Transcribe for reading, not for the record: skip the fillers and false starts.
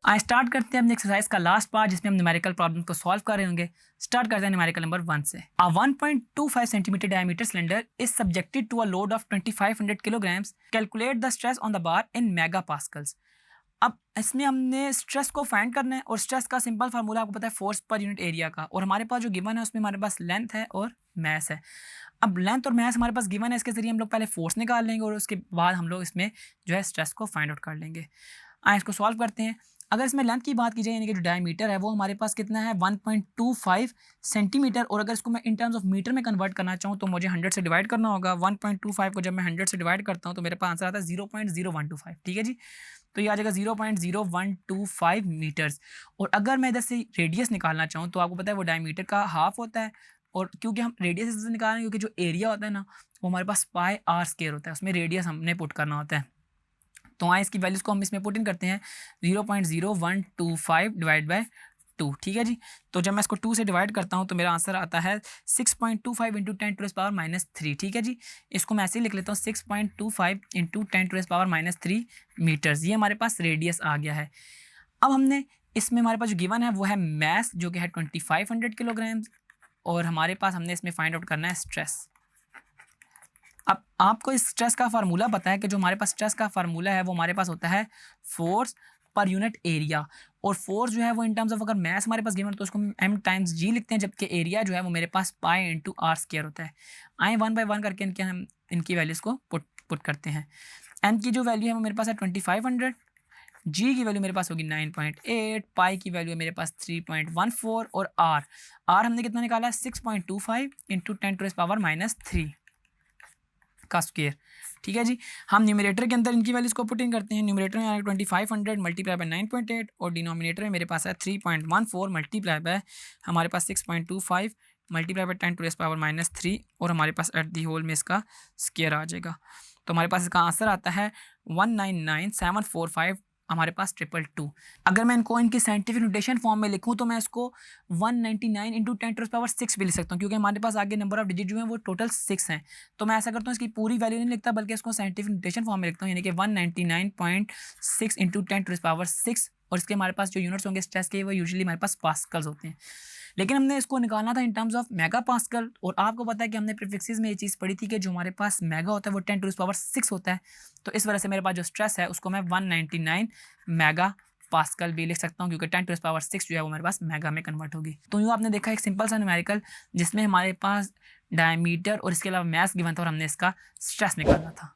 आज स्टार्ट करते हैं अपने एक्सरसाइज का लास्ट पार्ट जिसमें हम न्यूमेरिकल प्रॉब्लम को सॉल्व कर रहे होंगे। स्टार्ट करते हैं न्यूमेरिकल नंबर 1 से। A 1.25 centimeter diameter cylinder is subjected to a load of 2500 kilograms. Calculate the stress on the bar in megapascals. अब इसमें हमने स्ट्रेस को फाइंड करना है और स्ट्रेस का सिंपल फार्मूला आपको पता है फोर्स पर यूनिट एरिया का, और हमारे पास जो गिवन है उसमें हमारे पास लेंथ है और मैस है। अब लेंथ और मैस हमारे पास गिवन है, इसके जरिए हम लोग पहले फोर्स निकाल लेंगे और उसके बाद हम लोग इसमें जो है स्ट्रेस को फाइंड आउट कर लेंगे। आइए इसको सॉल्व करते हैं। अगर इसमें लेंथ की बात की जाए यानी कि जो डायमीटर है वो हमारे पास कितना है 1.25 सेंटीमीटर, और अगर इसको मैं इन टर्म्स ऑफ मीटर में कन्वर्ट करना चाहूँ तो मुझे 100 से डिवाइड करना होगा। 1.25 को जब मैं 100 से डिवाइड करता हूँ तो मेरे पास आंसर आता है 0.0125। ठीक है जी, तो ये आ जाएगा 0.0125 मीटर्स। और अगर मैं इधर से रेडियस निकालना चाहूँ तो आपको पता है वो डायमीटर का हाफ होता है, और क्योंकि हम रेडियस से निकाल रहे हैं क्योंकि जो एरिया होता है ना वो हमारे पास पाई आर स्क्वायर होता है, उसमें रेडियस हमने पुट करना होता है। तो आए इसकी वैल्यूज़ को हम इसमें पुट इन करते हैं 0.0125 डिवाइड बाय 2। ठीक है जी, तो जब मैं इसको 2 से डिवाइड करता हूँ तो मेरा आंसर आता है 6.25 इंटू 10⁻³ ठीक है जी, इसको मैं ऐसे ही लिख लेता हूँ 6.25 इंटू 10⁻³ मीटर्स। ये हमारे पास रेडियस आ गया है। अब हमने इसमें हमारे पास जो गिवन है वो है मैस जो कि है 2500 किलोग्राम्स, और हमारे पास हमने इसमें फाइंड आउट करना है स्ट्रेस। अब आपको इस स्ट्रेस का फार्मूला पता है कि जो हमारे पास स्ट्रेस का फार्मूला है वो हमारे पास होता है फोर्स पर यूनिट एरिया, और फोर्स जो है वो इन टर्म्स ऑफ अगर मैस हमारे पास गिवन तो उसको m टाइम्स जी लिखते हैं, जबकि एरिया जो है वो मेरे पास पाई इंटू आर स्क्वायर होता है। आए 1 बाय 1 करके हम इनकी वैल्यूज़ को पुट करते हैं। एम की जो वैल्यू है वो मेरे पास है 2500, जी की वैल्यू मेरे पास होगी 9.8, पाई की वैल्यू है मेरे पास 3.14, और आर हमने कितना निकाला है 6.25 इंटू 10⁻³ का स्क्वायर। ठीक है जी, हम न्यूमरेटर के अंदर इनकी वैल्यूज़ को पुट इन करते हैं। न्यूमरेटर में आएगा 2500 मल्टीप्लाई बाय 9.8, और डिनोमिनेटर में मेरे पास है 3.14 मल्टीप्लाई बाय हमारे पास 6.25 मल्टीप्लाई बाय 10⁻³ और हमारे पास एट दी होल में इसका स्क्वायर आ जाएगा। तो हमारे पास इसका आंसर आता है 199,745 हमारे पास 222। अगर मैं इनको इनकी साइंटिफिक नोटेशन फॉर्म में लिखूं तो मैं इसको 199 इंटू 10⁻6 भी लिख सकता हूं, क्योंकि हमारे पास आगे नंबर ऑफ डिजिट जो हैं वो टोटल 6 हैं। तो मैं ऐसा करता हूं इसकी पूरी वैल्यू नहीं लिखता बल्कि इसको साइंटिफिक नोटेशन फॉर्म में लिखता हूं, यानी कि 199.6 इंटू 10⁻6, और इसके हमारे पास जो यूनिट्स होंगे स्ट्रेस के वो यूजुअली हमारे पास पास्कल्स होते हैं, लेकिन हमने इसको निकालना था in terms of mega pascal. और आपको पता है कि हमने प्रीफिक्सेस में ये चीज़ पढ़ी थी कि जो हमारे पास मेगा होता है वो 10⁻6 होता है, तो इस वजह से मेरे पास जो स्ट्रेस है उसको मैं 199 मेगा पास्कल भी लिख सकता हूँ, क्योंकि 10⁻6 जो है वो मेरे पास मेगा में कन्वर्ट होगी। तो यूँ आपने देखा एक सिंपल सा न्यूमेरिकल जिसमें हमारे पास डायमीटर और इसके अलावा मैस गिवन था और हमने इसका स्ट्रेस निकालना था।